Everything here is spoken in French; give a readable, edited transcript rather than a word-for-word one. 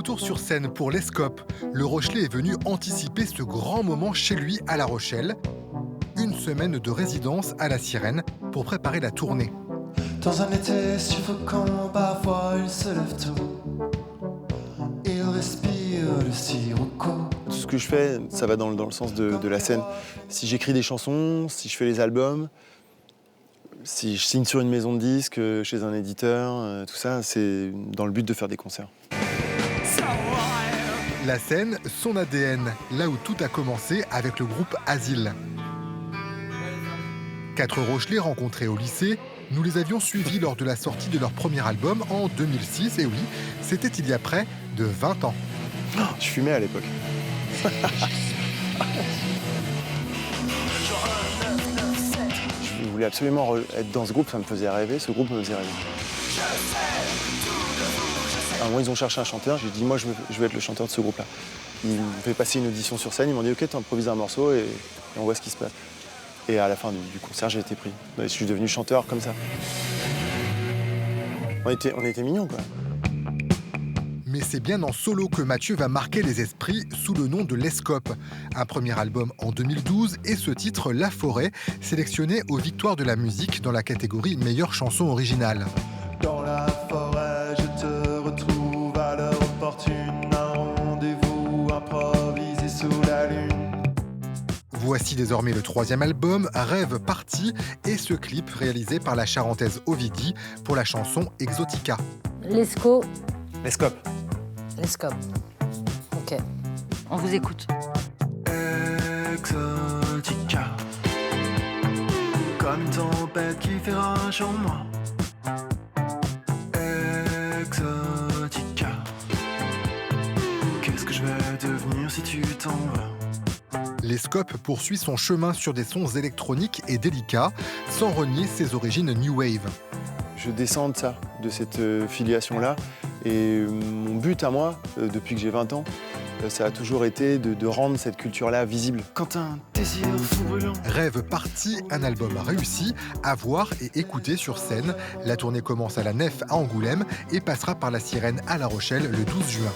retour sur scène pour l'Escope. Le Rochelais est venu anticiper ce grand moment chez lui à La Rochelle. Une semaine de résidence à la Sirène pour préparer la tournée. Dans un été suffocant, parfois il se lève tôt. Il respire le sirocco. Tout ce que je fais, ça va dans le sens de la scène. Si j'écris des chansons, si je fais les albums, si je signe sur une maison de disques, chez un éditeur, tout ça, c'est dans le but de faire des concerts. La scène, son ADN, là où tout a commencé avec le groupe Asile. 4 Rochelais rencontrés au lycée, nous les avions suivis lors de la sortie de leur premier album en 2006, et oui, c'était il y a près de 20 ans. Oh, je fumais à l'époque. Je voulais absolument être dans ce groupe, ça me faisait rêver, ce groupe me faisait rêver. À un moment, ils ont cherché un chanteur, j'ai dit, moi, je veux être le chanteur de ce groupe-là. Ils m'ont fait passer une audition sur scène, ils m'ont dit, ok, t'improvises un morceau et on voit ce qui se passe. Et à la fin du concert, j'ai été pris. Je suis devenu chanteur comme ça. On était mignons, quoi. Mais c'est bien en solo que Mathieu va marquer les esprits sous le nom de l'Escope. Un premier album en 2012 et ce titre La Forêt, sélectionné aux Victoires de la musique dans la catégorie meilleure chanson originale. Dans la forêt, je te retrouve à l'heure opportune. Un rendez-vous improvisé sous la lune. Voici désormais le 3e album, Rêve parti, et ce clip réalisé par la Charentaise Ovidie pour la chanson Exotica. L'escope. L'escope. Ok. On vous écoute. Exotica, comme une tempête qui fait rage en moi. Exotica, qu'est-ce que je vais devenir si tu t'en vas? L'Escope poursuit son chemin sur des sons électroniques et délicats, sans renier ses origines New Wave. Je descends de ça, de cette filiation-là. Et mon but à moi, depuis que j'ai 20 ans, ça a toujours été de rendre cette culture-là visible. Quand un désir fou brûlant. Rêve parti, un album réussi, à voir et écouter sur scène. La tournée commence à la Nef à Angoulême et passera par la Sirène à La Rochelle le 12 juin.